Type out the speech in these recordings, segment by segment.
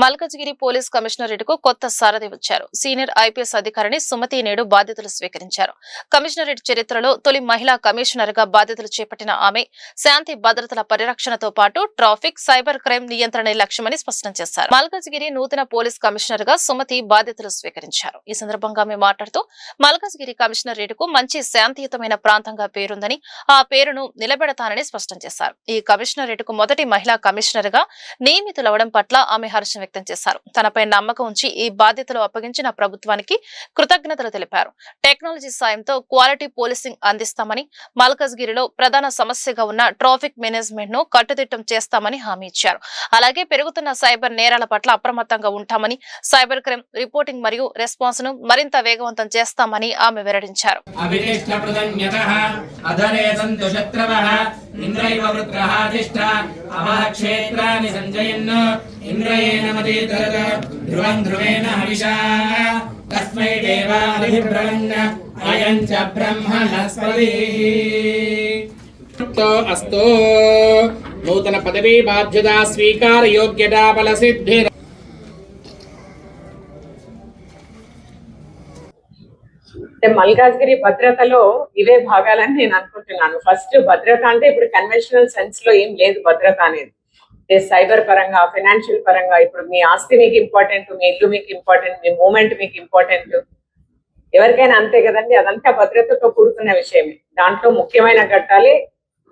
Malkajgiri police కమిషనరేట్కు కొత్త సారథి వచ్చారు. Senior IPS అధికారిని సుమతి నేడు బాధ్యతలు స్వీకరించారు. కమిషనరేట్ చరిత్రలో తొలి మహిళా కమిషనర్గా బాధ్యతలు చేపట్టిన ఆమె శాంతి భద్రతల పరిరక్షణతో పాటు ట్రాఫిక్, సైబర్ క్రైమ్ నియంత్రణ లక్ష్యమని స్పష్టం చేశారు. మల్కజ్గిరి నూతన పోలీస్ కమిషనర్గా సుమతి బాధ్యతలు స్వీకరించారు. ఈ సందర్భంగా ఆమె మాట్లాడుతూ మల్కజ్గిరి కమిషనరేట్కు మంచి శాంతియుతమైన ప్రాంతంగా పేరుందని, ఆ పేరును నిలబెడతానని స్పష్టం చేశారు. ఈ కమిషనరేట్కు మొదటి మహిళా కమిషనర్గా నియమితులవడం పట్ల ఆమె హర్షం వ్యక్తం చేశారు. తనపై నమ్మకం ఉంచి ఈ బాధ్యతలు అప్పగించిన ప్రభుత్వానికి కృతజ్ఞతలు తెలిపారు. టెక్నాలజీ సాయంతో క్వాలిటీ పోలీసింగ్ అందిస్తామని, మల్కజ్గిరిలో ప్రధాన సమస్యగా ఉన్న ట్రాఫిక్ మేనేజ్మెంట్ ను కట్టుదిట్టం చేస్తామని హామీ ఇచ్చారు. అలాగే పెరుగుతున్న సైబర్ నేరాల పట్ల అప్రమత్తంగా ఉంటామని, సైబర్ క్రైమ్ రిపోర్టింగ్ మరియు రెస్పాన్స్ ను మరింత వేగవంతం చేస్తామని ఆమె వెల్లడించారు. ఇంద్రయేణ మదేతరద ధ్రువం ధ్రువేణ హవిషా తస్మై దేవాభిబ్రవన్న అయం చ బ్రహ్మణస్పతి అస్తు. నూతన పదవీ బాధ్యత స్వీకార యోగ్యతా బల సిద్ధి. మల్కాజ్గిరి భద్రతలో ఇవే భాగాలని నేను అనుకుంటున్నాను. ఫస్ట్ భద్రత అంటే ఇప్పుడు కన్వెన్షనల్ సెన్స్ లో ఏం లేదు భద్రత అనేది. సైబర్ పరంగా, ఫైనాన్షియల్ పరంగా, ఇప్పుడు మీ ఆస్తి మీకు ఇంపార్టెంట్, మీ ఇల్లు మీకు ఇంపార్టెంట్, మీ మూమెంట్ మీకు ఇంపార్టెంట్, ఎవరికైనా అంతే కదండి. అదంతా భద్రతతో కూడుకున్న విషయమే. దాంట్లో ముఖ్యమైన ఘట్టాలే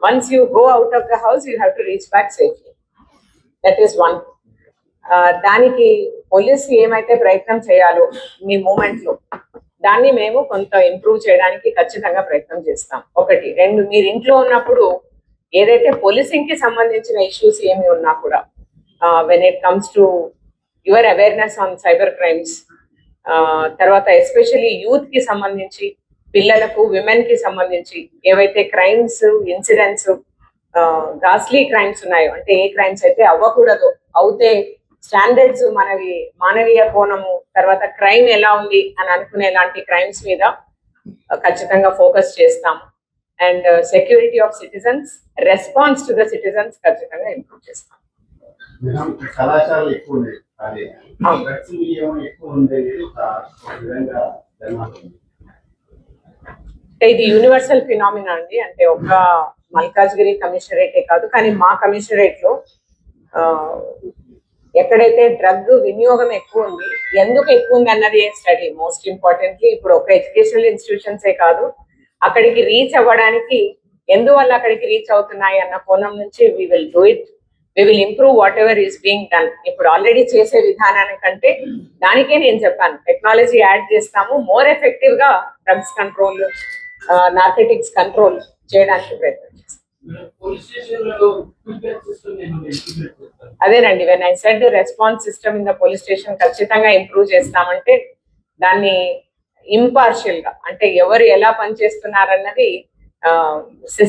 once you go out of the house you have to reach back safely. That is one. దానికి పోలీస్ ఏమైతే ప్రయత్నం చేయాలో మీ మూమెంట్ లో, దాన్ని మేము కొంత ఇంప్రూవ్ చేయడానికి ఖచ్చితంగా ప్రయత్నం చేస్తాం. ఒకటి. రెండు, మీరు ఇంట్లో ఉన్నప్పుడు ఏదైతే పోలీసింగ్ కి సంబంధించిన ఇష్యూస్ ఏమి ఉన్నా కూడా, when it comes to your awareness on cyber crimes, తర్వాత ఎస్పెషల్లీ యూత్ కి సంబంధించి, పిల్లలకు, విమెన్ కి సంబంధించి ఏవైతే క్రైమ్స్, ఇన్సిడెంట్స్, గాస్లీ క్రైమ్స్ ఉన్నాయో, అంటే ఏ క్రైమ్స్ అయితే అవ్వకూడదు, అవుతే స్టాండర్డ్స్ మనవి, మానవీయ కోణము, తర్వాత క్రైమ్ ఎలా ఉంది అని అనుకునే లాంటి క్రైమ్స్ మీద ఖచ్చితంగా ఫోకస్ చేస్తాము. And security of citizens, response to the citizens ఖచ్చితంగా ఇంప్రూవ్ చేస్తాం. ఇది యూనివర్సల్ ఫినామినా అండి. అంటే ఒక మల్కాజ్గిరి కమిషనరేటే కాదు, కానీ మా కమిషనరేట్ లో ఎక్కడైతే డ్రగ్ వినియోగం ఎక్కువ ఉంది, ఎందుకు ఎక్కువ ఉంది అన్నది స్టడీ. మోస్ట్ ఇంపార్టెంట్లీ ఇప్పుడు ఒక ఎడ్యుకేషనల్ ఇన్స్టిట్యూషన్సే కాదు, అక్కడికి రీచ్ అవ్వడానికి ఎందువల్ల అక్కడికి రీచ్ అవుతున్నాయి అన్న కోణం నుంచి we will do it. We will improve whatever is being done. ఇప్పుడు ఆల్రెడీ చేసే విధానానికంటే దానికే నేను చెప్పాను, టెక్నాలజీ యాడ్ చేస్తాము, మోర్ ఎఫెక్టివ్ గా డ్రగ్స్ కంట్రోల్, నార్కోటిక్స్ కంట్రోల్ చేయడానికి ప్రయత్నం చేస్తాం. అదేనండి, when I said response system in the police station ఖచ్చితంగా ఇంప్రూవ్ చేస్తామంటే దాన్ని ఇంపార్షియల్ గా, అంటే ఎవరు ఎలా పనిచేస్తున్నారన్నది